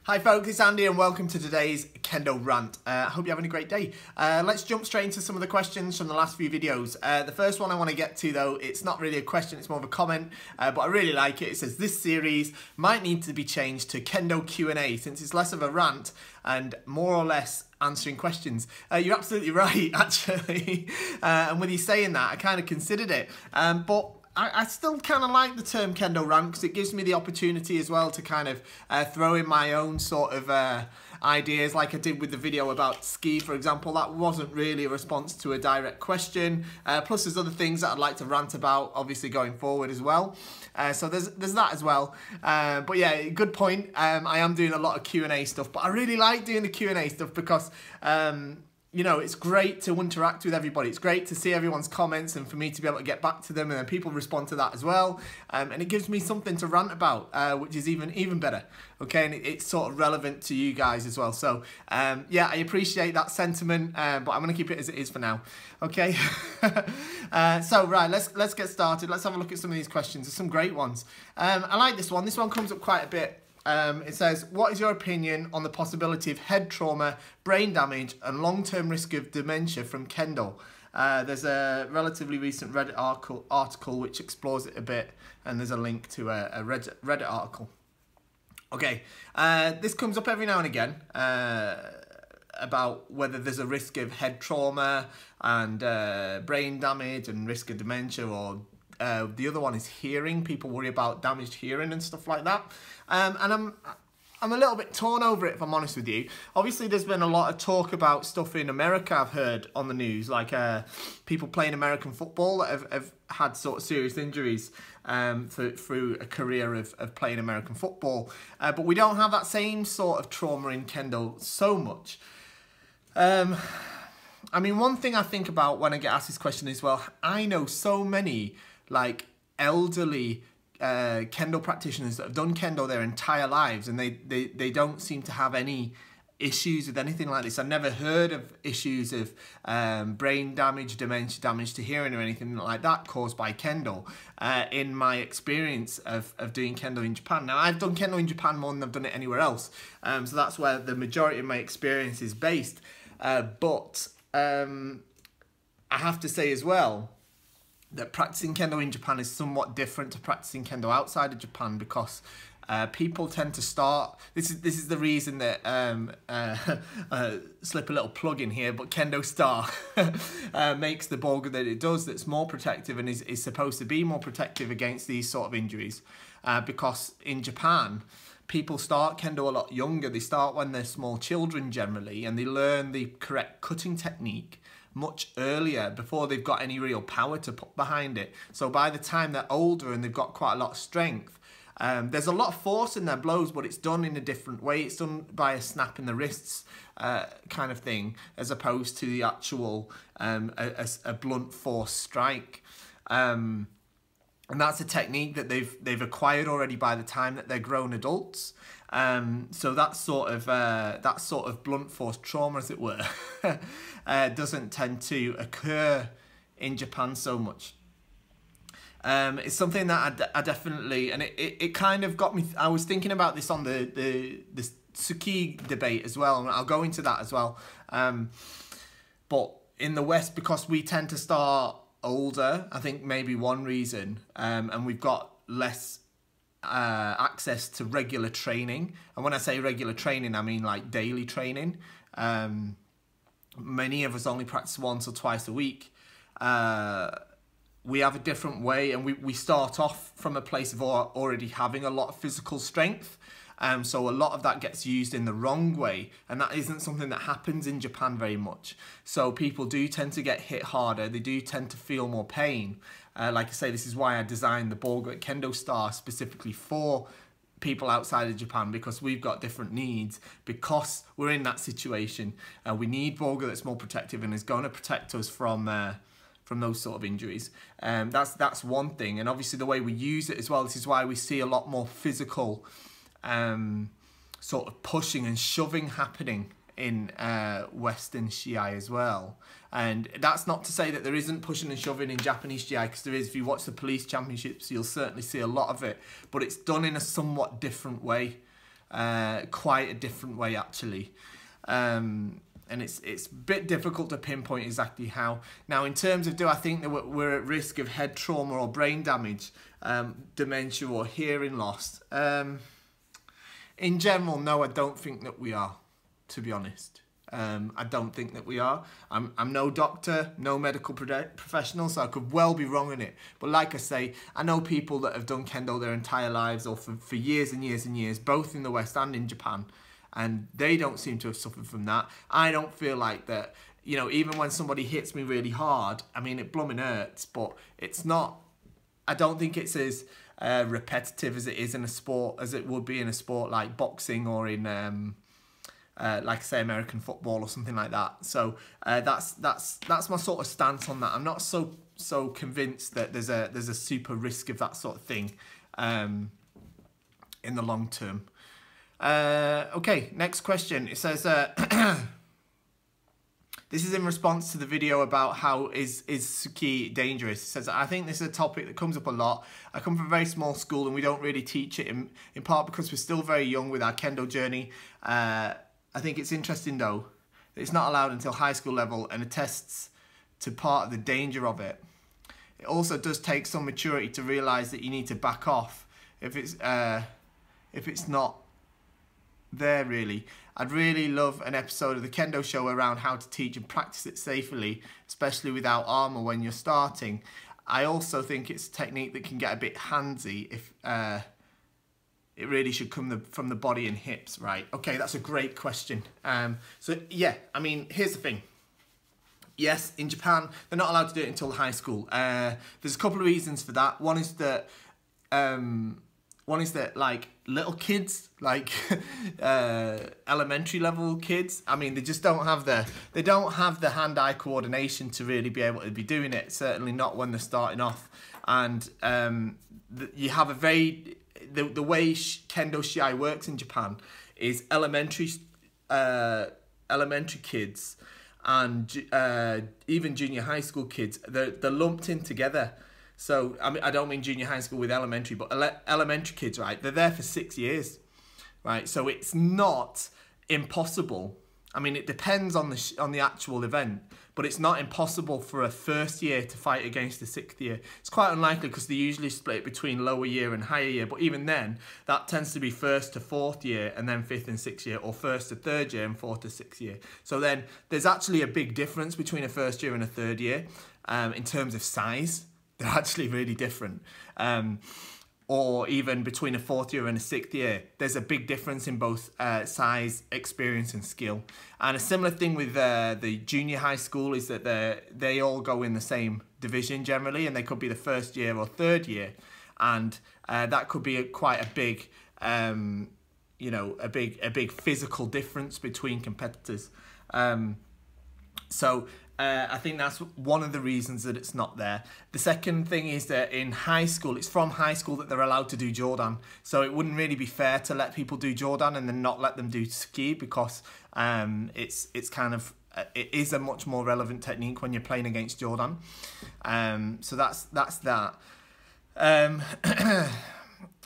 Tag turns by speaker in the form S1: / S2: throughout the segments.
S1: Hi folks, it's Andy and welcome to today's Kendo rant. I hope you're having a great day. Let's jump straight into some of the questions from the last few videos. The first one I want to get to though, it's not really a question, it's more of a comment, but I really like it. It says this series might need to be changed to Kendo Q&A since it's less of a rant and more or less answering questions. You're absolutely right, actually. And with you saying that, I kind of considered it, but I still kind of like the term Kendo rant because it gives me the opportunity as well to kind of throw in my own sort of ideas, like I did with the video about ski, for example. That wasn't really a response to a direct question. Plus there's other things that I'd like to rant about, obviously going forward as well. So there's that as well. But yeah, good point. I am doing a lot of Q&A stuff, but I really like doing the Q&A stuff because you know, it's great to interact with everybody. It's great to see everyone's comments and for me to be able to get back to them and then people respond to that as well. And it gives me something to rant about, which is even better. Okay, and it's sort of relevant to you guys as well. So, yeah, I appreciate that sentiment, but I'm going to keep it as it is for now. Okay, so right, let's get started. Let's have a look at some of these questions. There's some great ones. I like this one. This one comes up quite a bit. It says, what is your opinion on the possibility of head trauma, brain damage, and long-term risk of dementia from Kendo? There's a relatively recent Reddit article which explores it a bit, and there's a link to a Reddit article. Okay, this comes up every now and again about whether there's a risk of head trauma and brain damage and risk of dementia, or the other one is hearing. People worry about damaged hearing and stuff like that. And I'm a little bit torn over it, if I'm honest with you. Obviously, there's been a lot of talk about stuff in America I've heard on the news, like people playing American football that have had sort of serious injuries through a career of playing American football. But we don't have that same sort of trauma in Kendo so much. I mean, one thing I think about when I get asked this question is, well, I know so many like elderly Kendo practitioners that have done Kendo their entire lives and they don't seem to have any issues with anything like this. I've never heard of issues of brain damage, dementia, damage to hearing or anything like that caused by Kendo in my experience of doing Kendo in Japan. Now, I've done Kendo in Japan more than I've done it anywhere else, so that's where the majority of my experience is based. But I have to say as well that practicing Kendo in Japan is somewhat different to practicing Kendo outside of Japan because people tend to start. This is the reason that slip a little plug in here, but KendoStar makes the boga that it does, that's more protective and is supposed to be more protective against these sort of injuries, because in Japan people start Kendo a lot younger. They start when they're small children generally, and they learn the correct cutting technique much earlier before they've got any real power to put behind it. So by the time they're older and they've got quite a lot of strength, there's a lot of force in their blows, but it's done in a different way. It's done by a snap in the wrists kind of thing, as opposed to the actual a blunt force strike. And that's a technique that they've acquired already by the time that they're grown adults. So that sort of blunt force trauma, as it were, doesn't tend to occur in Japan so much. It's something that I definitely, and it kind of got me. I was thinking about this on the Suki debate as well, and I'll go into that as well. But in the West, because we tend to start older, I think maybe one reason, and we've got less access to regular training. And when I say regular training, I mean like daily training. Many of us only practice once or twice a week. We have a different way, and we start off from a place of already having a lot of physical strength. So a lot of that gets used in the wrong way, and that isn't something that happens in Japan very much. So people do tend to get hit harder. They do tend to feel more pain. Like I say, this is why I designed the boga at KendoStar specifically for people outside of Japan, because we've got different needs, because we're in that situation. We need boga that's more protective and is going to protect us from those sort of injuries. That's one thing, and obviously the way we use it as well. This is why we see a lot more physical sort of pushing and shoving happening in Western Shiai as well. And that's not to say that there isn't pushing and shoving in Japanese Shiai, because there is. If you watch the police championships, you'll certainly see a lot of it, but it's done in a somewhat different way. quite a different way actually. And it's a bit difficult to pinpoint exactly how. Now, in terms of do I think that we're at risk of head trauma or brain damage, dementia or hearing loss? In general, no, I don't think that we are, to be honest. I don't think that we are. I'm no doctor, no medical professional, so I could well be wrong in it. But like I say, I know people that have done Kendo their entire lives or for years and years and years, both in the West and in Japan, and they don't seem to have suffered from that. I don't feel like that, you know, even when somebody hits me really hard, I mean, it blooming hurts, but it's not, I don't think it's as repetitive as it is in a sport, as it would be in a sport like boxing or in like say American football or something like that. So that's my sort of stance on that. I'm not so convinced that there's a super risk of that sort of thing in the long term. Okay, next question. It says this is in response to the video about how is ski dangerous. It says, I think this is a topic that comes up a lot. I come from a very small school and we don't really teach it in part because we're still very young with our Kendo journey. I think it's interesting though that it's not allowed until high school level and attests to part of the danger of it. It also does take some maturity to realise that you need to back off if it's not there really. I'd really love an episode of the Kendo show around how to teach and practice it safely, especially without armour when you're starting. I also think it's a technique that can get a bit handsy if it really should come from the body and hips, right? Okay, that's a great question. So yeah, I mean, here's the thing. Yes, in Japan, they're not allowed to do it until high school. There's a couple of reasons for that. One is that like little kids, like elementary level kids, I mean, they just don't have the hand-eye coordination to really be able to be doing it. Certainly not when they're starting off. And you have a very the way Kendo Shiai works in Japan is elementary kids and even junior high school kids, they're lumped in together. So I mean, I don't mean junior high school with elementary, but elementary kids, right? They're there for 6 years, right? So it's not impossible. I mean, it depends on the actual event, but it's not impossible for a first year to fight against a 6th year. It's quite unlikely because they usually split between lower year and higher year, but even then, that tends to be 1st to 4th year and then 5th and 6th year, or 1st to 3rd year and 4th to 6th year. So then there's actually a big difference between a 1st year and a 3rd year in terms of size. They're actually really different. Or even between a 4th year and a 6th year, there's a big difference in both size, experience and skill. And a similar thing with the junior high school is that they all go in the same division generally, and they could be the 1st year or 3rd year. And that could be quite a big, you know, a big physical difference between competitors. I think that's one of the reasons that it's not there. The second thing is that in high school, it's from high school that they're allowed to do Jodan. So it wouldn't really be fair to let people do Jodan and then not let them do ski, because it's kind of, it is a much more relevant technique when you're playing against Jodan. So that's that.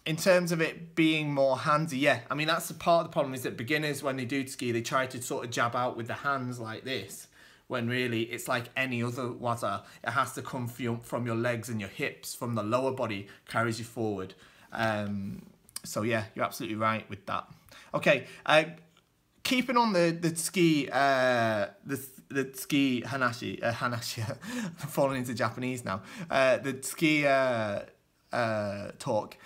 S1: In terms of it being more handsy, yeah, I mean, that's a part of the problem, is that beginners, when they do ski, they try to sort of jab out with the hands like this, when really it's like any other waza. It has to come from your legs and your hips, from the lower body, carries you forward. So yeah, you're absolutely right with that. Okay, keeping on the ski, the ski hanashi, I'm falling into Japanese now. The ski talk.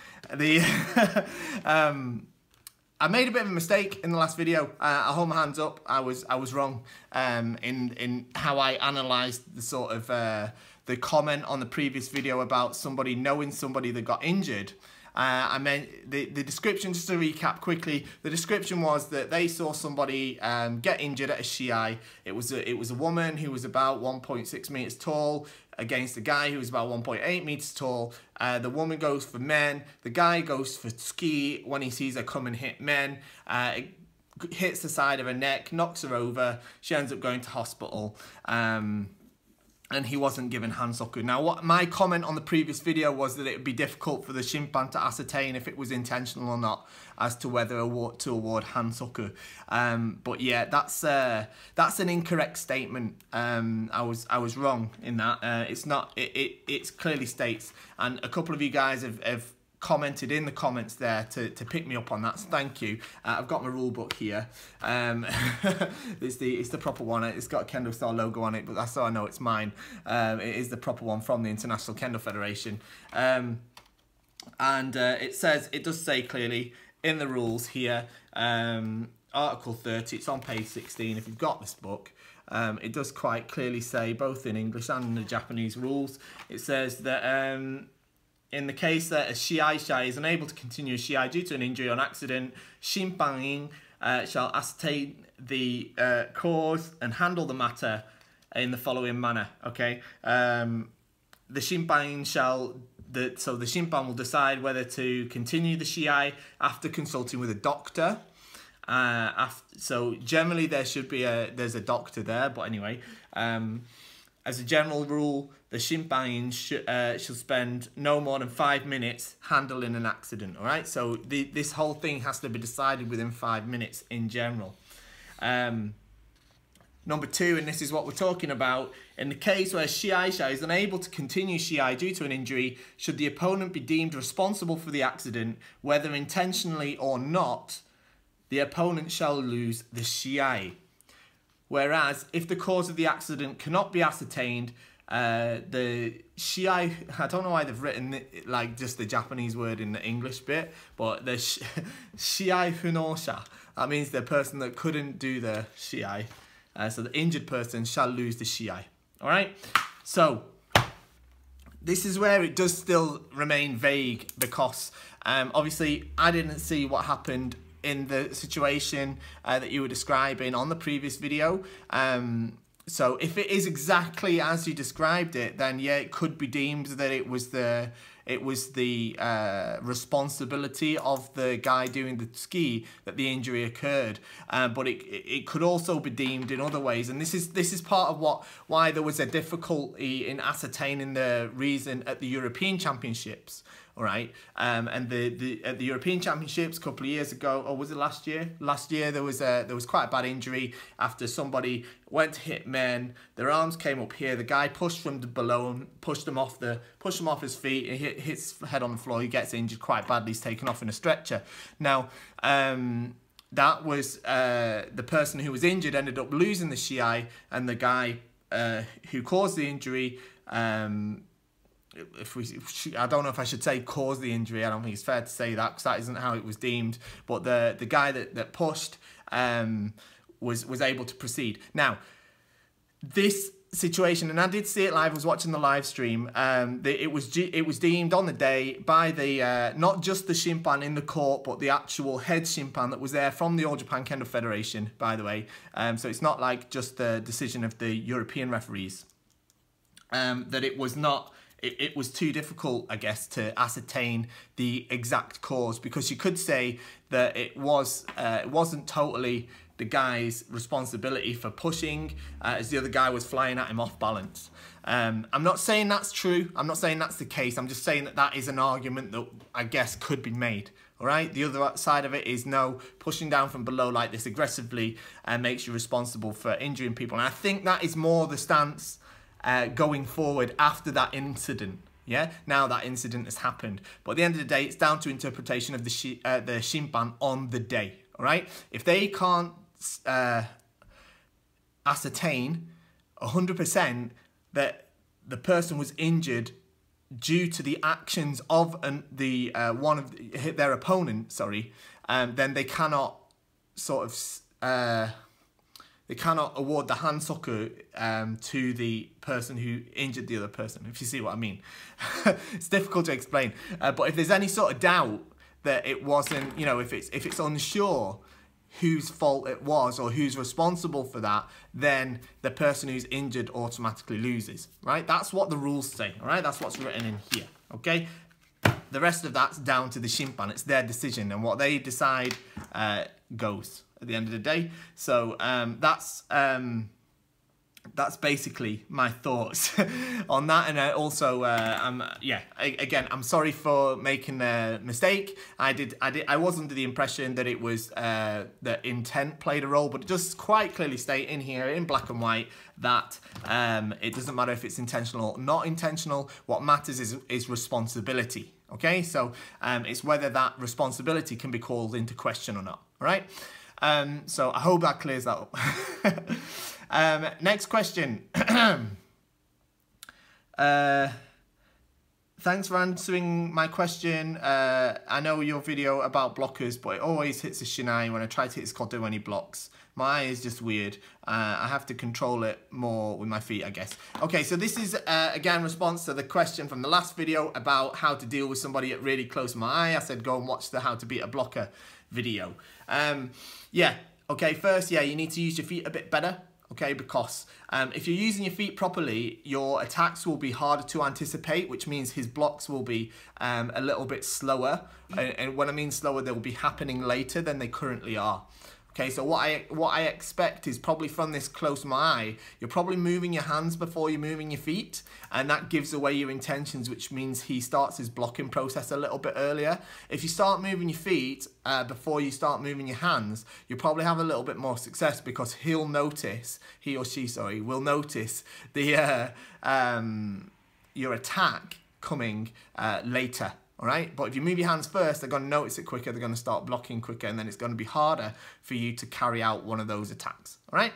S1: I made a bit of a mistake in the last video. I hold my hands up. I was wrong in how I analysed the sort of the comment on the previous video about somebody knowing somebody that got injured. I meant the description, just to recap quickly, the description was that they saw somebody get injured at a Shiai. It was a woman who was about 1.6 meters tall against a guy who was about 1.8 meters tall. The woman goes for men. The guy goes for ski when he sees her come and hit men. It hits the side of her neck, knocks her over. She ends up going to hospital. And and he wasn't given hansoku. Now, what my comment on the previous video was that it would be difficult for the shimpan to ascertain if it was intentional or not as to whether to award hansoku. But yeah, that's an incorrect statement. I was wrong in that. It's not. It clearly states, and a couple of you guys have commented in the comments there to pick me up on that, so thank you. I've got my rule book here. It's the proper one. It's got a KendoStar logo on it, but that's how I know it's mine. It is the proper one from the International Kendo Federation, and it does say clearly in the rules here, Article 30. It's on page 16. If you've got this book, it does quite clearly say, both in English and in the Japanese rules, it says that in the case that a shiai is unable to continue a shiai due to an injury or an accident, shimpan shall ascertain the cause and handle the matter in the following manner. Okay, the shimpan the shimpan will decide whether to continue the shiai after consulting with a doctor. So generally there's a doctor there, but anyway, as a general rule, the shimpan shall spend no more than 5 minutes handling an accident. All right, so this whole thing has to be decided within 5 minutes in general. Number 2, and this is what we're talking about, in the case where shiai is unable to continue shiai due to an injury, should the opponent be deemed responsible for the accident, whether intentionally or not, the opponent shall lose the shiai. Whereas, if the cause of the accident cannot be ascertained, the shiai, I don't know why they've written it like just the Japanese word in the English bit, but the shiai funosha, that means the person that couldn't do the shiai. So the injured person shall lose the shiai. All right? So, this is where it does still remain vague, because obviously I didn't see what happened in the situation that you were describing on the previous video. So if it is exactly as you described it, then yeah, it could be deemed that it was the responsibility of the guy doing the ski that the injury occurred. But it could also be deemed in other ways, and this is part of why there was a difficulty in ascertaining the reason at the European Championships. All right, and at the European Championships a couple of years ago, or was it last year? Last year there was quite a bad injury after somebody went to hit men. Their arms came up here. The guy pushed from the below, pushed him off his feet. He hits his head on the floor. He gets injured quite badly. He's taken off in a stretcher. Now, that was the person who was injured ended up losing the shiai, and the guy who caused the injury. I don't know if I should say caused the injury. I don't think it's fair to say that, because that isn't how it was deemed. But the guy that pushed was able to proceed. Now, this situation, and I did see it live. I was watching the live stream. It was deemed on the day by the not just the shimpan in the court, but the actual head shimpan that was there from the All Japan Kendo Federation. By the way, so it's not like just the decision of the European referees. That it was not. It was too difficult, I guess, to ascertain the exact cause, because you could say that it wasn't totally the guy's responsibility for pushing, as the other guy was flying at him off balance. I'm not saying that's true. I'm not saying that's the case. I'm just saying that is an argument that I guess could be made. All right. The other side of it is no, pushing down from below like this aggressively makes you responsible for injuring people. And I think that is more the stance going forward after that incident. Yeah, now that incident has happened, but at the end of the day, it's down to interpretation of the shimpan on the day. All right, if they can't ascertain 100% that the person was injured due to the actions of their opponent, sorry, then they cannot they cannot award the hansoku to the person who injured the other person, if you see what I mean. It's difficult to explain. But if there's any sort of doubt that it wasn't, you know, if it's unsure whose fault it was or who's responsible for that, then the person who's injured automatically loses, right? That's what the rules say, all right? That's what's written in here, okay? The rest of that's down to the shimpan. It's their decision, and what they decide goes at the end of the day. So that's that's basically my thoughts on that. And also, again, I'm sorry for making a mistake. I was under the impression that it was that intent played a role, but it does quite clearly state in here in black and white that it doesn't matter if it's intentional or not intentional. What matters is responsibility. Okay, so it's whether that responsibility can be called into question or not. All right. So I hope that clears that up. Next question. Thanks for answering my question. I know your video about blockers, but it always hits a shinai when I try to hit his kote when he blocks. My eye is just weird. I have to control it more with my feet, I guess. Okay, so this is, again, response to the question from the last video about how to deal with somebody at really close to my eye. I said go and watch the how to beat a blocker video. Yeah, okay, first, yeah, you need to use your feet a bit better. Okay, because if you're using your feet properly, your attacks will be harder to anticipate, which means his blocks will be a little bit slower. And when I mean slower, they will be happening later than they currently are. Okay, so what I expect is probably from this close my eye, you're probably moving your hands before you're moving your feet, and that gives away your intentions, which means he starts his blocking process a little bit earlier. If you start moving your feet before you start moving your hands, you'll probably have a little bit more success because he or she, will notice the your attack coming later. All right, but if you move your hands first, they're going to notice it quicker, they're going to start blocking quicker, and then it's going to be harder for you to carry out one of those attacks. All right,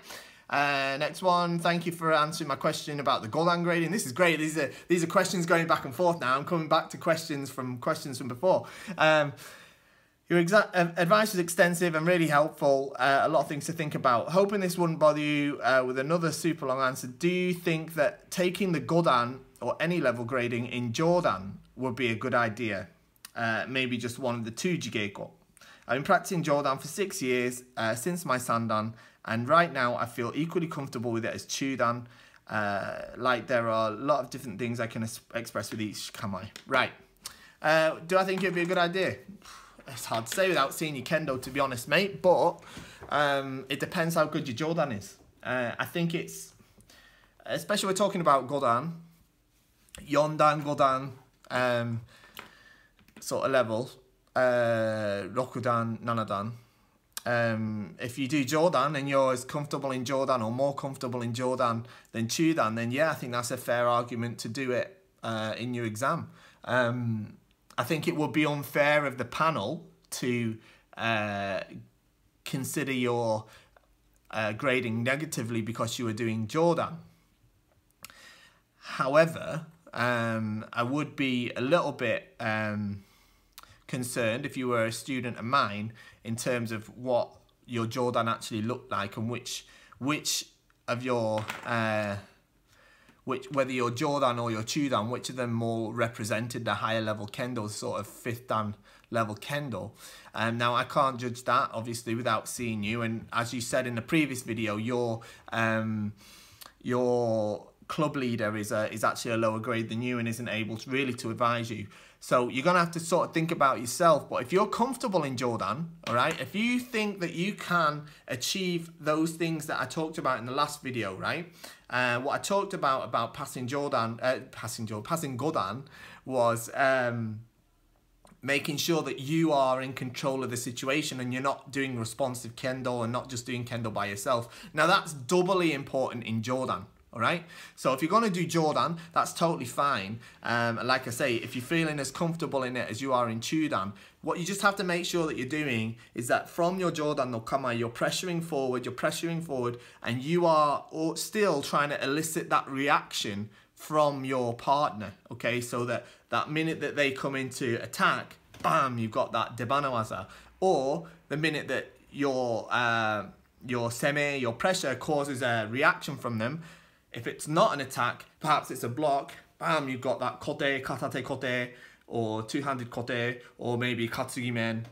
S1: next one. Thank you for answering my question about the Jodan grading. This is great. These are questions going back and forth now. I'm coming back to questions from before. Your advice is extensive and really helpful. A lot of things to think about. Hoping this wouldn't bother you with another super long answer. Do you think that taking the Jodan or any level grading in Jodan would be a good idea? Maybe just one of the 2 Jigeko. I've been practicing Jodan for 6 years since my Sandan, and right now I feel equally comfortable with it as Chudan. Like there are a lot of different things I can express with each Kamai. Right. Do I think it would be a good idea? It's hard to say without seeing your Kendo, to be honest, mate, but it depends how good your Jodan is. I think it's, especially we're talking about Jodan, Yondan, Jodan, sort of level, Rokudan, Nanadan. If you do Jodan and you're as comfortable in Jodan or more comfortable in Jodan than Chudan, then yeah, I think that's a fair argument to do it in your exam. I think it would be unfair of the panel to consider your grading negatively because you were doing Jodan. However, I would be a little bit concerned if you were a student of mine in terms of what your Jodan actually looked like and which of your whether your Jodan or your Chudan, which of them more represented the higher level Kendo, sort of 5th Dan level Kendo. Now I can't judge that obviously without seeing you, and as you said in the previous video, your club leader is actually a lower grade than you and isn't able to really advise you. So you're gonna have to sort of think about yourself. But if you're comfortable in Jodan, all right, if you think that you can achieve those things that I talked about in the last video, right? What I talked about passing Jodan was making sure that you are in control of the situation and you're not doing responsive Kendo and not just doing Kendo by yourself. Now that's doubly important in Jodan. All right, so if you're going to do Jodan, that's totally fine. Like I say, if you're feeling as comfortable in it as you are in Chudan, what you just have to make sure that you're doing is that from your Jodan no Kama, you're pressuring forward, and you are still trying to elicit that reaction from your partner. Okay, so that minute that they come into attack, bam, you've got that Debanawaza. Or the minute that your seme, your pressure causes a reaction from them. If it's not an attack, perhaps it's a block, bam, you've got that kote, katate kote, or two-handed kote, or maybe katsugi men,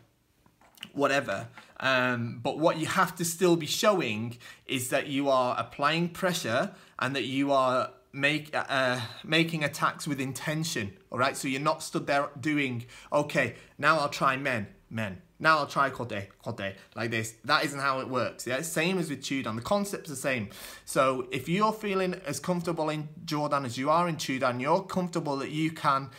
S1: whatever. But what you have to still be showing is that you are applying pressure and that you are making attacks with intention, all right? So you're not stood there doing, okay, now I'll try men, now I'll try Kode, like this. That isn't how it works. Yeah, same as with Jodan. The concept's the same. So if you're feeling as comfortable in Jodan as you are in Jodan, you're comfortable that you can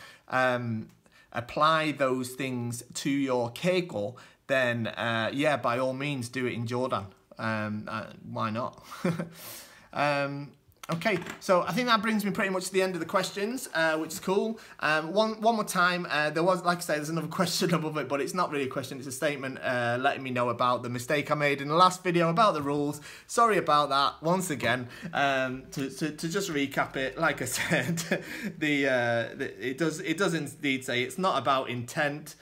S1: apply those things to your Keigo, then yeah, by all means do it in Jodan. Why not? Okay, so I think that brings me pretty much to the end of the questions, which is cool. One more time, there was, like I say, there's another question above it, but it's not really a question, it's a statement letting me know about the mistake I made in the last video about the rules. Sorry about that, once again. To just recap it, like I said, it does indeed say it's not about intent.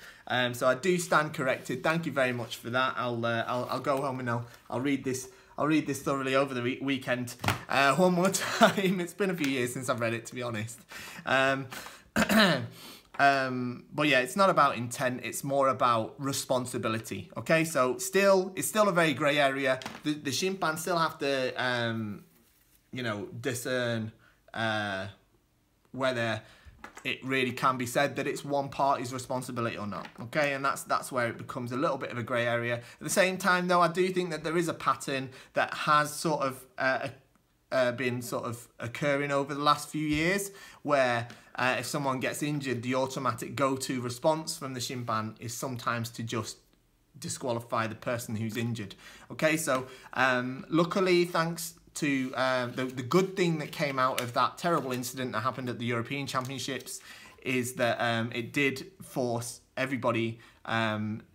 S1: So I do stand corrected. Thank you very much for that. I'll go home and I'll read this. I'll read this thoroughly over the weekend one more time. It's been a few years since I've read it, to be honest. But yeah, it's not about intent. It's more about responsibility. Okay, so it's still a very grey area. The Shimpan still have to, you know, discern whether it really can be said that it's one party's responsibility or not. Okay, and that's where it becomes a little bit of a grey area. At the same time, though, I do think that there is a pattern that has sort of been sort of occurring over the last few years, where if someone gets injured, the automatic go-to response from the Shimpan is sometimes to just disqualify the person who's injured. Okay, so luckily, thanks to the good thing that came out of that terrible incident that happened at the European Championships is that it did force everybody,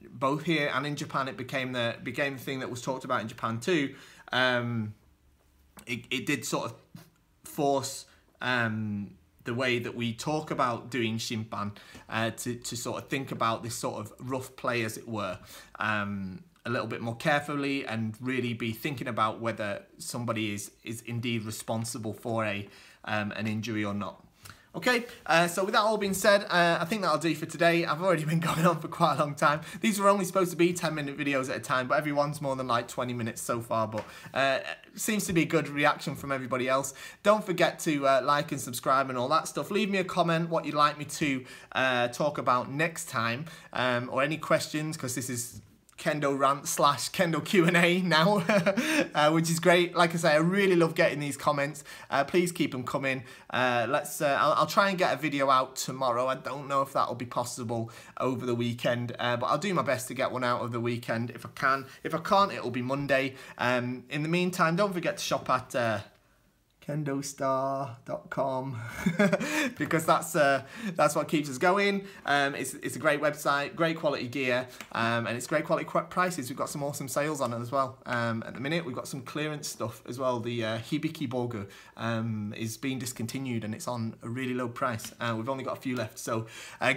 S1: both here and in Japan. It became the thing that was talked about in Japan too. It did sort of force the way that we talk about doing Shimpan to sort of think about this sort of rough play, as it were, a little bit more carefully, and really be thinking about whether somebody is indeed responsible for an injury or not. Okay, so with that all being said, I think that'll do for today. I've already been going on for quite a long time. These were only supposed to be 10-minute videos at a time, but everyone's more than like 20 minutes so far, but seems to be a good reaction from everybody else. Don't forget to like and subscribe and all that stuff. Leave me a comment what you'd like me to talk about next time, or any questions, because this is Kendo rant / Kendo Q&A now, which is great. Like I say, I really love getting these comments. Please keep them coming. I'll try and get a video out tomorrow. I don't know if that'll be possible over the weekend, but I'll do my best to get one out over the weekend if I can. If I can't, it'll be Monday. In the meantime, don't forget to shop at KendoStar.com because that's what keeps us going. It's a great website, great quality gear, and it's great quality prices. We've got some awesome sales on it as well. At the minute, we've got some clearance stuff as well. The Hibiki Bogu is being discontinued, and it's on a really low price. We've only got a few left, so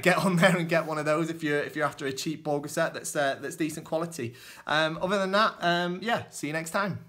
S1: get on there and get one of those if you're after a cheap Bogu set that's decent quality. Other than that, yeah, see you next time.